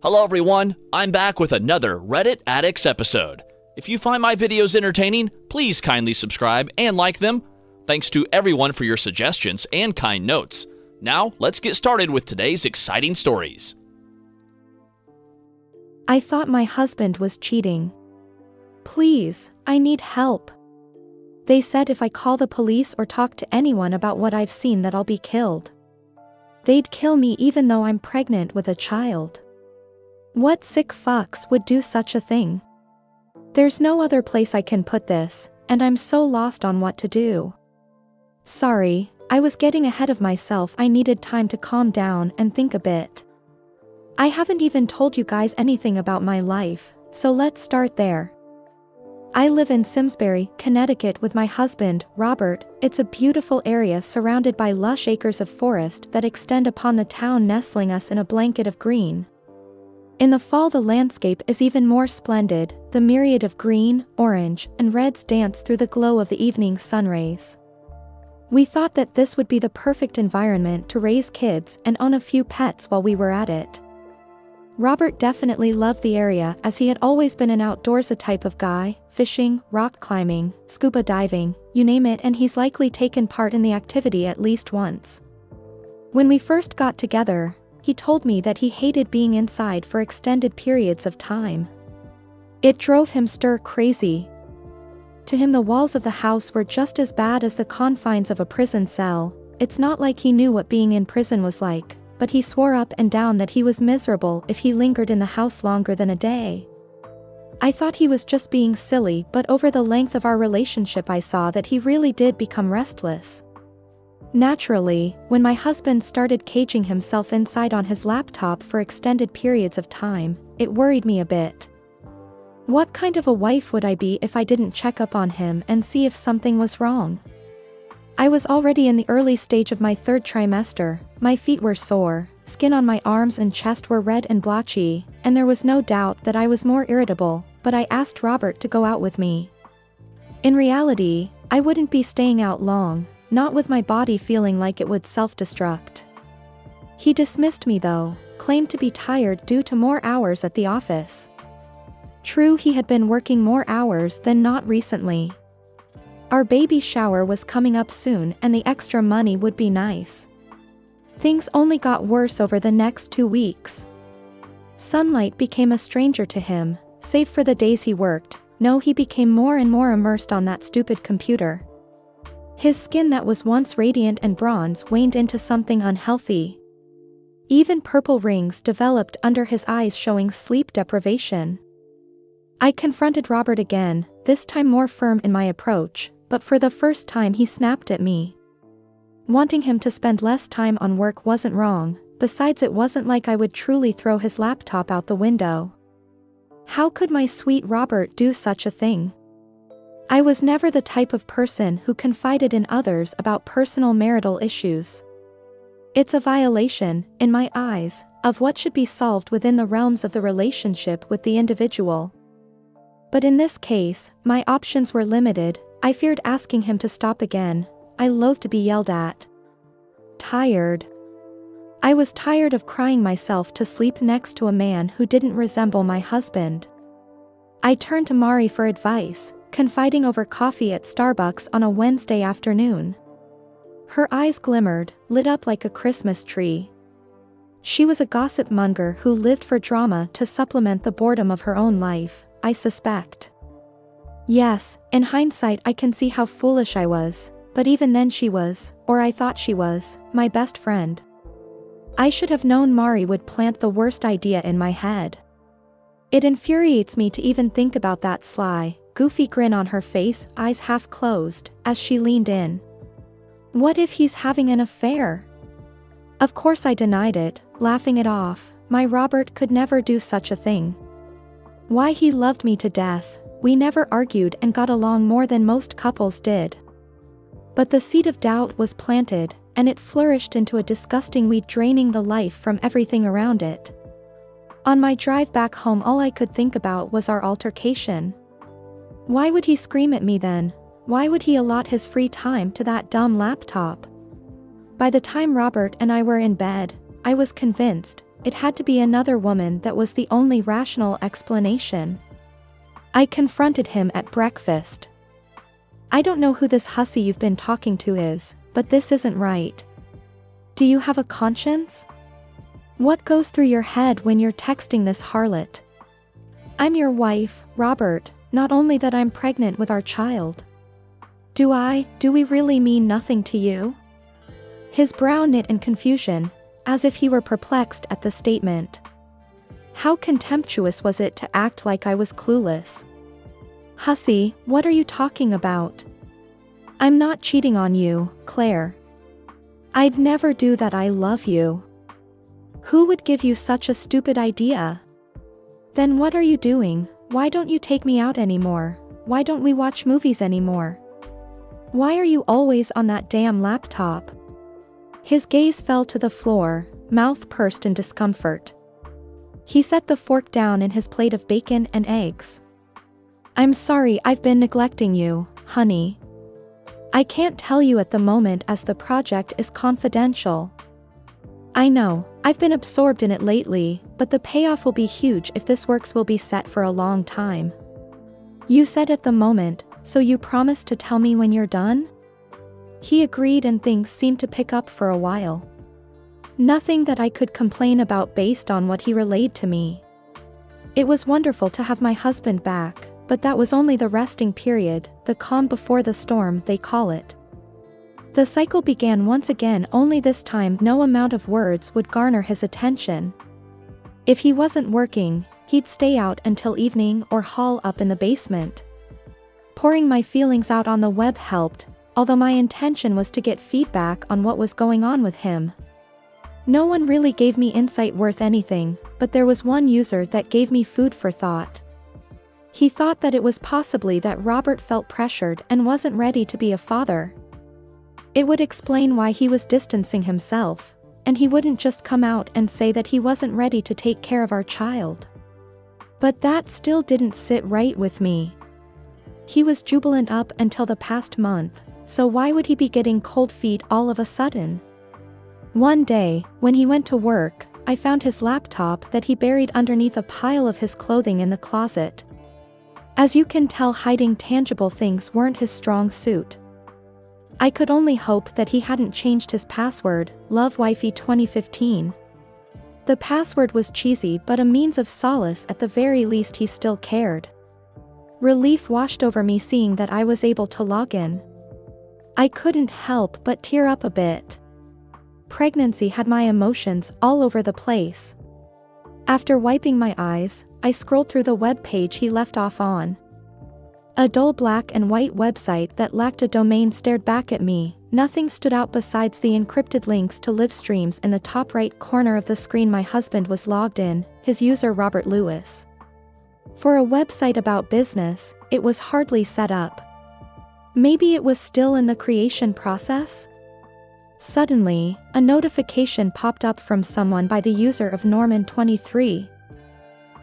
Hello everyone, I'm back with another Reddit Addicts episode. If you find my videos entertaining, please kindly subscribe and like them. Thanks to everyone for your suggestions and kind notes. Now, let's get started with today's exciting stories. I thought my husband was cheating. Please, I need help. They said if I call the police or talk to anyone about what I've seen that I'll be killed. They'd kill me even though I'm pregnant with a child. What sick fucks would do such a thing? There's no other place I can put this, and I'm so lost on what to do. Sorry, I was getting ahead of myself. I needed time to calm down and think a bit. I haven't even told you guys anything about my life, so let's start there. I live in Simsbury, Connecticut with my husband, Robert. It's a beautiful area surrounded by lush acres of forest that extend upon the town, nestling us in a blanket of green. In the fall the landscape is even more splendid. The myriad of green, orange, and reds dance through the glow of the evening sun rays. We thought that this would be the perfect environment to raise kids and own a few pets while we were at it. Robert definitely loved the area as he had always been an outdoorsy type of guy, fishing, rock climbing, scuba diving, you name it, and he's likely taken part in the activity at least once. When we first got together, he told me that he hated being inside for extended periods of time. It drove him stir crazy. To him the walls of the house were just as bad as the confines of a prison cell. It's not like he knew what being in prison was like, but he swore up and down that he was miserable if he lingered in the house longer than a day. I thought he was just being silly, but over the length of our relationship I saw that he really did become restless. Naturally, when my husband started caging himself inside on his laptop for extended periods of time, it worried me a bit. What kind of a wife would I be if I didn't check up on him and see if something was wrong? I was already in the early stage of my third trimester. My feet were sore, skin on my arms and chest were red and blotchy, and there was no doubt that I was more irritable, but I asked Robert to go out with me. In reality, I wouldn't be staying out long, not with my body feeling like it would self-destruct. He dismissed me though, claimed to be tired due to more hours at the office. True, he had been working more hours than not recently. Our baby shower was coming up soon and the extra money would be nice. Things only got worse over the next 2 weeks. Sunlight became a stranger to him, save for the days he worked. No, he became more and more immersed on that stupid computer. His skin that was once radiant and bronze waned into something unhealthy. Even purple rings developed under his eyes, showing sleep deprivation. I confronted Robert again, this time more firm in my approach, but for the first time he snapped at me. Wanting him to spend less time on work wasn't wrong, besides it wasn't like I would truly throw his laptop out the window. How could my sweet Robert do such a thing? I was never the type of person who confided in others about personal marital issues. It's a violation, in my eyes, of what should be solved within the realms of the relationship with the individual. But in this case, my options were limited. I feared asking him to stop again. I loathed to be yelled at. Tired. I was tired of crying myself to sleep next to a man who didn't resemble my husband. I turned to Mari for advice, confiding over coffee at Starbucks on a Wednesday afternoon. Her eyes glimmered, lit up like a Christmas tree. She was a gossip monger who lived for drama to supplement the boredom of her own life, I suspect. Yes, in hindsight I can see how foolish I was, but even then she was, or I thought she was, my best friend. I should have known Mari would plant the worst idea in my head. It infuriates me to even think about that sly, goofy grin on her face, eyes half closed, as she leaned in. What if he's having an affair? Of course I denied it, laughing it off. My Robert could never do such a thing. Why, he loved me to death. We never argued and got along more than most couples did. But the seed of doubt was planted, and it flourished into a disgusting weed, draining the life from everything around it. On my drive back home all I could think about was our altercation. Why would he scream at me then? Why would he allot his free time to that dumb laptop? By the time Robert and I were in bed, I was convinced, it had to be another woman. That was the only rational explanation. I confronted him at breakfast. I don't know who this hussy you've been talking to is, but this isn't right. Do you have a conscience? What goes through your head when you're texting this harlot? I'm your wife, Robert, not only that I'm pregnant with our child. Do we really mean nothing to you? His brow knit in confusion, as if he were perplexed at the statement. How contemptuous was it to act like I was clueless? Hussy, what are you talking about? I'm not cheating on you, Claire. I'd never do that. I love you. Who would give you such a stupid idea? Then what are you doing? Why don't you take me out anymore? Why don't we watch movies anymore? Why are you always on that damn laptop? His gaze fell to the floor, mouth pursed in discomfort. He set the fork down in his plate of bacon and eggs. I'm sorry I've been neglecting you, honey. I can't tell you at the moment as the project is confidential. I know, I've been absorbed in it lately, but the payoff will be huge if this works. Will be set for a long time. You said at the moment, so you promise to tell me when you're done? He agreed and things seemed to pick up for a while. Nothing that I could complain about based on what he relayed to me. It was wonderful to have my husband back, but that was only the resting period, the calm before the storm they call it. The cycle began once again, only this time no amount of words would garner his attention. If he wasn't working, he'd stay out until evening or haul up in the basement. Pouring my feelings out on the web helped, although my intention was to get feedback on what was going on with him. No one really gave me insight worth anything, but there was one user that gave me food for thought. He thought that it was possibly that Robert felt pressured and wasn't ready to be a father. It would explain why he was distancing himself, and he wouldn't just come out and say that he wasn't ready to take care of our child. But that still didn't sit right with me. He was jubilant up until the past month, so why would he be getting cold feet all of a sudden? One day, when he went to work, I found his laptop that he buried underneath a pile of his clothing in the closet. As you can tell, hiding tangible things weren't his strong suit. I could only hope that he hadn't changed his password, LoveWifey 2015. The password was cheesy but a means of solace. At the very least he still cared. Relief washed over me seeing that I was able to log in. I couldn't help but tear up a bit. Pregnancy had my emotions all over the place. After wiping my eyes, I scrolled through the web page he left off on. A dull black and white website that lacked a domain stared back at me. Nothing stood out besides the encrypted links to live streams in the top right corner of the screen. My husband was logged in, his user Robert Lewis. For a website about business, it was hardly set up. Maybe it was still in the creation process? Suddenly, a notification popped up from someone by the user of Norman23.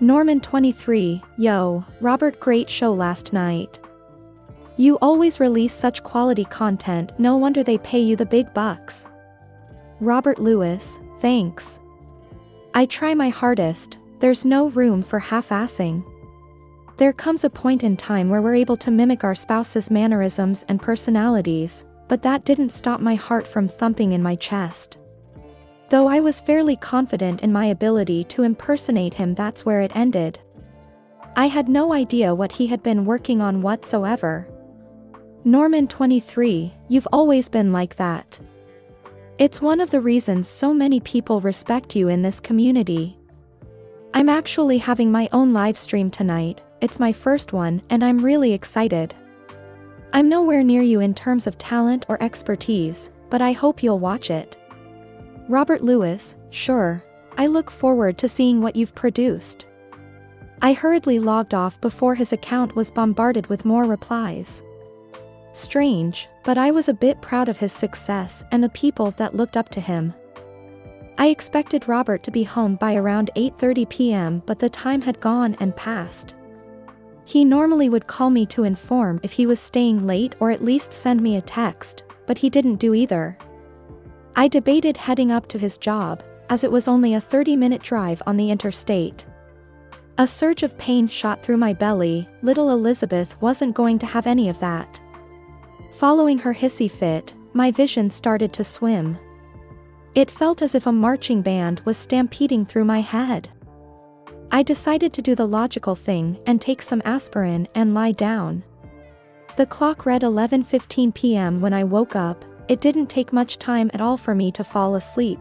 Norman23, yo, Robert, great show last night. You always release such quality content, no wonder they pay you the big bucks. Robert Lewis, thanks. I try my hardest, there's no room for half-assing. There comes a point in time where we're able to mimic our spouse's mannerisms and personalities, but that didn't stop my heart from thumping in my chest. Though I was fairly confident in my ability to impersonate him, that's where it ended. I had no idea what he had been working on whatsoever. Norman23, you've always been like that. It's one of the reasons so many people respect you in this community. I'm actually having my own live stream tonight, it's my first one and I'm really excited. I'm nowhere near you in terms of talent or expertise, but I hope you'll watch it. Robert Lewis, sure. I look forward to seeing what you've produced. I hurriedly logged off before his account was bombarded with more replies. Strange, but I was a bit proud of his success and the people that looked up to him. I expected Robert to be home by around 8:30 p.m., but the time had gone and passed. He normally would call me to inform if he was staying late or at least send me a text, but he didn't do either. I debated heading up to his job, as it was only a 30-minute drive on the interstate. A surge of pain shot through my belly. Little Elizabeth wasn't going to have any of that. Following her hissy fit, my vision started to swim. It felt as if a marching band was stampeding through my head. I decided to do the logical thing and take some aspirin and lie down. The clock read 11:15 p.m. when I woke up. It didn't take much time at all for me to fall asleep.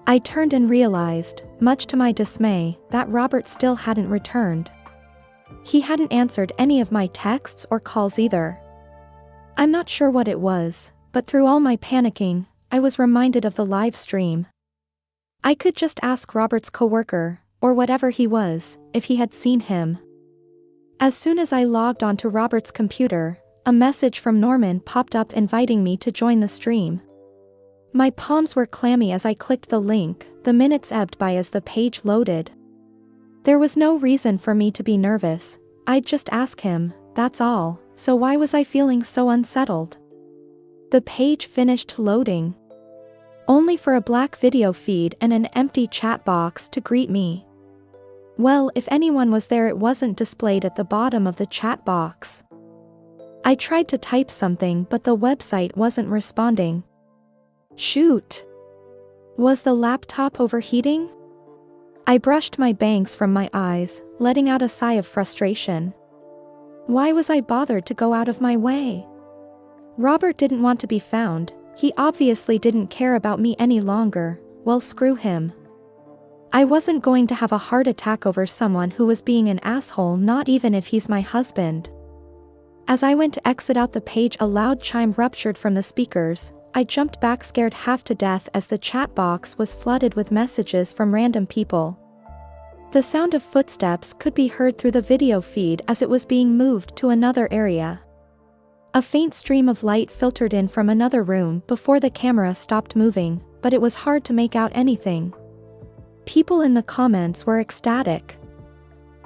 I turned and realized, much to my dismay, that Robert still hadn't returned. He hadn't answered any of my texts or calls either. I'm not sure what it was, but through all my panicking, I was reminded of the live stream. I could just ask Robert's coworker, or whatever he was, if he had seen him. As soon as I logged onto Robert's computer, a message from Norman popped up inviting me to join the stream. My palms were clammy as I clicked the link. The minutes ebbed by as the page loaded. There was no reason for me to be nervous. I'd just ask him, that's all, so why was I feeling so unsettled? The page finished loading, only for a black video feed and an empty chat box to greet me. Well, if anyone was there, it wasn't displayed at the bottom of the chat box. I tried to type something, but the website wasn't responding. Shoot! Was the laptop overheating? I brushed my bangs from my eyes, letting out a sigh of frustration. Why was I bothered to go out of my way? Robert didn't want to be found. He obviously didn't care about me any longer. Well, screw him. I wasn't going to have a heart attack over someone who was being an asshole, not even if he's my husband. As I went to exit out the page, a loud chime ruptured from the speakers. I jumped back, scared half to death, as the chat box was flooded with messages from random people. The sound of footsteps could be heard through the video feed as it was being moved to another area. A faint stream of light filtered in from another room before the camera stopped moving, but it was hard to make out anything. People in the comments were ecstatic.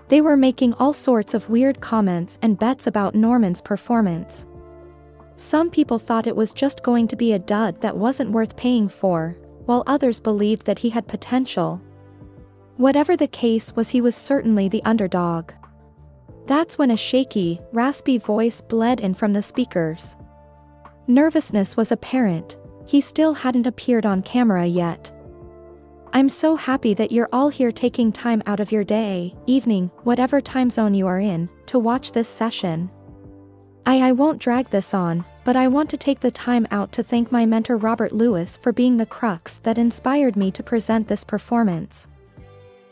They were making all sorts of weird comments and bets about Norman's performance. Some people thought it was just going to be a dud that wasn't worth paying for, while others believed that he had potential. Whatever the case was, he was certainly the underdog. That's when a shaky, raspy voice bled in from the speakers. Nervousness was apparent. He still hadn't appeared on camera yet. I'm so happy that you're all here taking time out of your day, evening, whatever time zone you are in, to watch this session. I won't drag this on, but I want to take the time out to thank my mentor Robert Lewis for being the crux that inspired me to present this performance.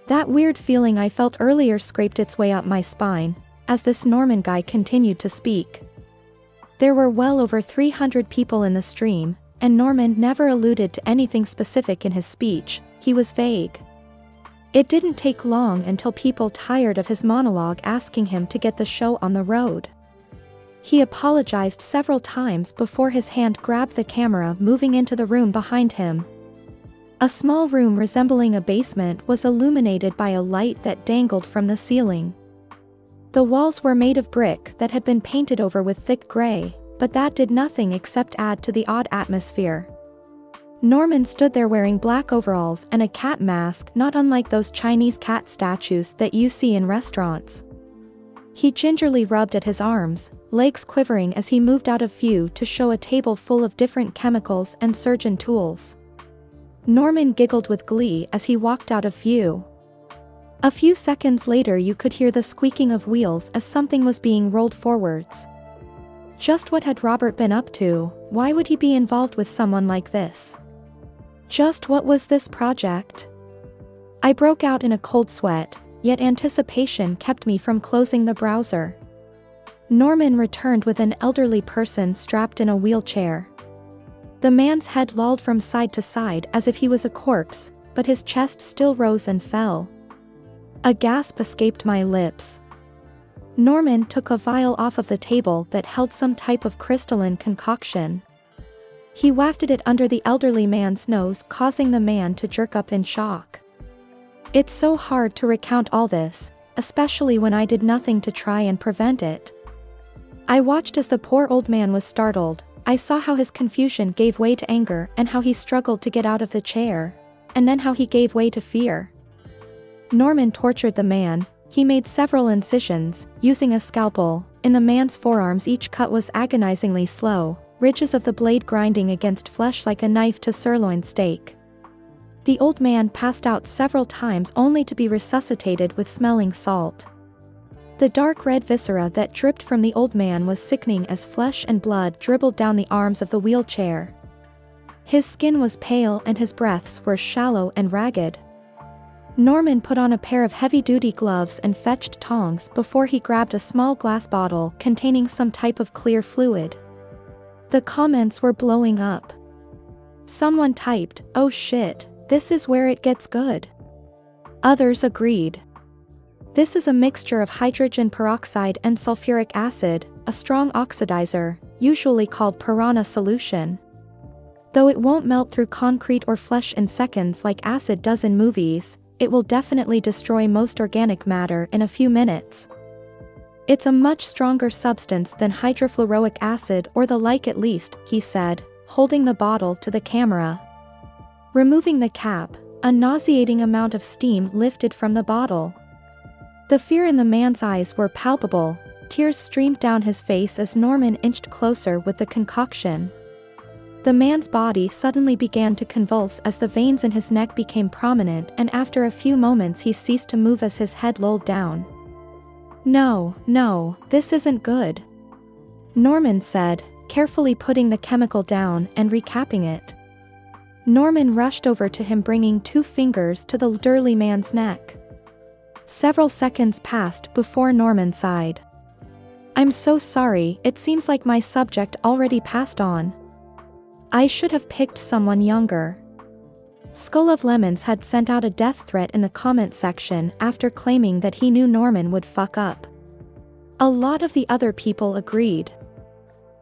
That weird feeling I felt earlier scraped its way up my spine, as this Norman guy continued to speak. There were well over 300 people in the stream, and Norman never alluded to anything specific in his speech. He was vague. It didn't take long until people tired of his monologue asking him to get the show on the road. He apologized several times before his hand grabbed the camera, moving into the room behind him. A small room resembling a basement was illuminated by a light that dangled from the ceiling. The walls were made of brick that had been painted over with thick gray, but that did nothing except add to the odd atmosphere. Norman stood there wearing black overalls and a cat mask, not unlike those Chinese cat statues that you see in restaurants. He gingerly rubbed at his arms, legs quivering as he moved out of view to show a table full of different chemicals and surgeon tools. Norman giggled with glee as he walked out of view. A few seconds later, you could hear the squeaking of wheels as something was being rolled forwards. Just what had Robert been up to? Why would he be involved with someone like this? Just what was this project? I broke out in a cold sweat, yet anticipation kept me from closing the browser. Norman returned with an elderly person strapped in a wheelchair. The man's head lolled from side to side as if he was a corpse, but his chest still rose and fell. A gasp escaped my lips. Norman took a vial off of the table that held some type of crystalline concoction. He wafted it under the elderly man's nose, causing the man to jerk up in shock. It's so hard to recount all this, especially when I did nothing to try and prevent it. I watched as the poor old man was startled. I saw how his confusion gave way to anger and how he struggled to get out of the chair. and then how he gave way to fear. Norman tortured the man. He made several incisions, using a scalpel, in the man's forearms. Each cut was agonizingly slow, ridges of the blade grinding against flesh like a knife to sirloin steak. The old man passed out several times only to be resuscitated with smelling salt. The dark red viscera that dripped from the old man was sickening as flesh and blood dribbled down the arms of the wheelchair. His skin was pale and his breaths were shallow and ragged. Norman put on a pair of heavy-duty gloves and fetched tongs before he grabbed a small glass bottle containing some type of clear fluid. The comments were blowing up. Someone typed, "Oh shit, this is where it gets good." Others agreed. This is a mixture of hydrogen peroxide and sulfuric acid, a strong oxidizer, usually called piranha solution. Though it won't melt through concrete or flesh in seconds like acid does in movies, it will definitely destroy most organic matter in a few minutes. It's a much stronger substance than hydrofluoric acid or the like, at least, he said, holding the bottle to the camera. Removing the cap, a nauseating amount of steam lifted from the bottle. The fear in the man's eyes were palpable. Tears streamed down his face as Norman inched closer with the concoction. The man's body suddenly began to convulse as the veins in his neck became prominent, and after a few moments he ceased to move as his head lolled down. No, this isn't good," Norman said, carefully putting the chemical down and recapping it. Norman rushed over to him, bringing 2 fingers to the elderly man's neck. Several seconds passed before Norman sighed. "I'm so sorry, it seems like my subject already passed on. I should have picked someone younger." Skull of Lemons had sent out a death threat in the comment section after claiming that he knew Norman would fuck up. A lot of the other people agreed.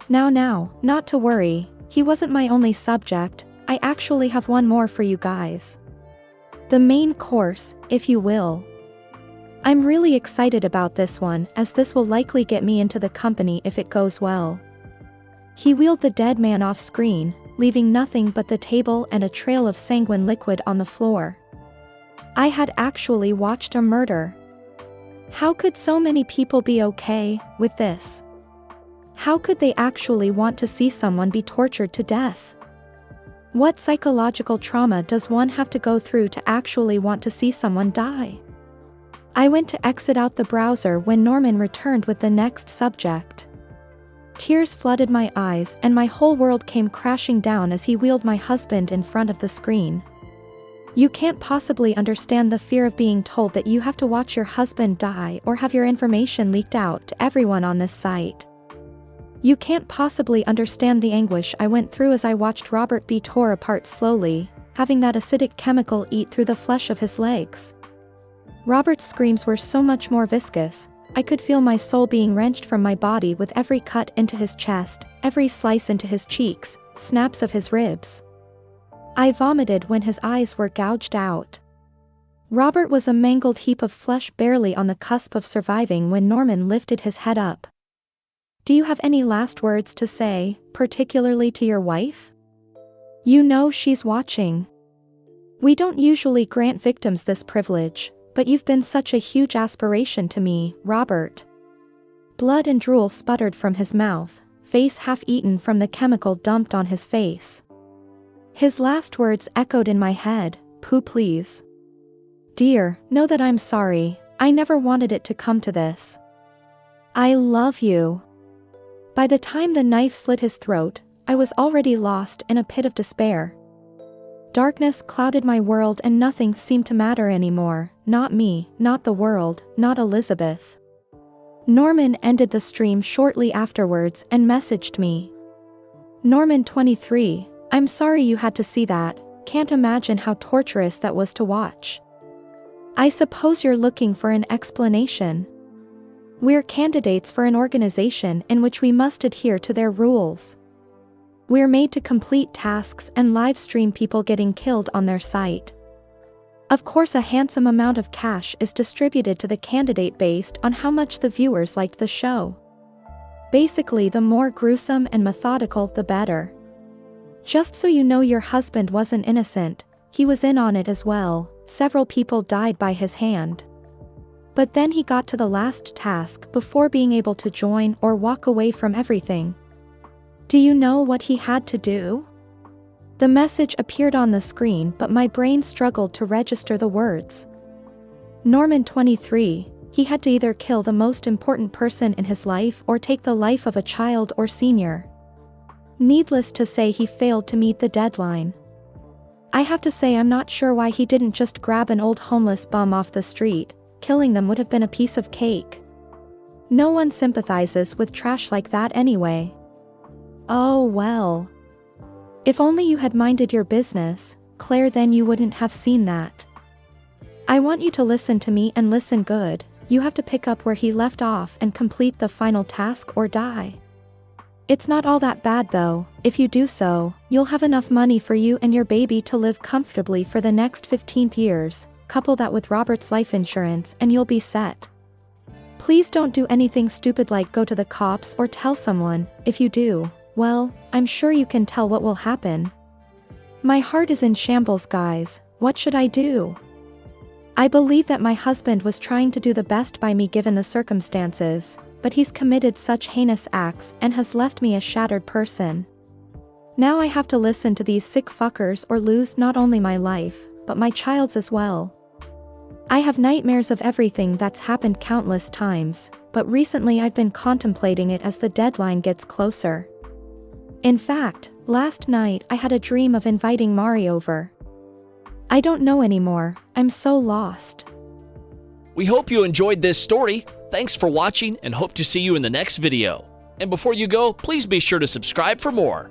Now, not to worry, he wasn't my only subject. I actually have one more for you guys. The main course, if you will. I'm really excited about this one, as this will likely get me into the company if it goes well." He wheeled the dead man off screen, leaving nothing but the table and a trail of sanguine liquid on the floor. I had actually watched a murder. How could so many people be okay with this? How could they actually want to see someone be tortured to death? What psychological trauma does one have to go through to actually want to see someone die? I went to exit out the browser when Norman returned with the next subject. Tears flooded my eyes and my whole world came crashing down as he wheeled my husband in front of the screen. You can't possibly understand the fear of being told that you have to watch your husband die or have your information leaked out to everyone on this site. You can't possibly understand the anguish I went through as I watched Robert be tore apart slowly, having that acidic chemical eat through the flesh of his legs. Robert's screams were so much more viscous. I could feel my soul being wrenched from my body with every cut into his chest, every slice into his cheeks, snaps of his ribs. I vomited when his eyes were gouged out. Robert was a mangled heap of flesh, barely on the cusp of surviving when Norman lifted his head up. "Do you have any last words to say, particularly to your wife? You know she's watching. We don't usually grant victims this privilege, but you've been such a huge aspiration to me, Robert." Blood and drool sputtered from his mouth, face half-eaten from the chemical dumped on his face. His last words echoed in my head, "Pooh, please. Dear, know that I'm sorry, I never wanted it to come to this. I love you." By the time the knife slit his throat, I was already lost in a pit of despair. Darkness clouded my world and nothing seemed to matter anymore, not me, not the world, not Elizabeth. Norman ended the stream shortly afterwards and messaged me. "Norman 23, I'm sorry you had to see that, can't imagine how torturous that was to watch. I suppose you're looking for an explanation. We're candidates for an organization in which we must adhere to their rules. We're made to complete tasks and live stream people getting killed on their site. Of course, a handsome amount of cash is distributed to the candidate based on how much the viewers liked the show. Basically, the more gruesome and methodical, the better. Just so you know, your husband wasn't innocent. he was in on it as well. Several people died by his hand. But then he got to the last task before being able to join or walk away from everything. Do you know what he had to do? The message appeared on the screen, but my brain struggled to register the words. Norman, 23, he had to either kill the most important person in his life or take the life of a child or senior. Needless to say, he failed to meet the deadline. I have to say, I'm not sure why he didn't just grab an old homeless bum off the street. Killing them would have been a piece of cake. No one sympathizes with trash like that anyway. Oh well. If only you had minded your business, Claire, then you wouldn't have seen that. I want you to listen to me and listen good. You have to pick up where he left off and complete the final task or die. It's not all that bad though. If you do so, you'll have enough money for you and your baby to live comfortably for the next 15 years. Couple that with Robert's life insurance and you'll be set. Please don't do anything stupid like go to the cops or tell someone. If you do, well, I'm sure you can tell what will happen. My heart is in shambles, guys. What should I do? I believe that my husband was trying to do the best by me given the circumstances, but he's committed such heinous acts and has left me a shattered person. Now I have to listen to these sick fuckers or lose not only my life, but my child's as well. I have nightmares of everything that's happened countless times, but recently I've been contemplating it as the deadline gets closer. In fact, last night I had a dream of inviting Mari over. I don't know anymore, I'm so lost. We hope you enjoyed this story. Thanks for watching and hope to see you in the next video. And before you go, please be sure to subscribe for more.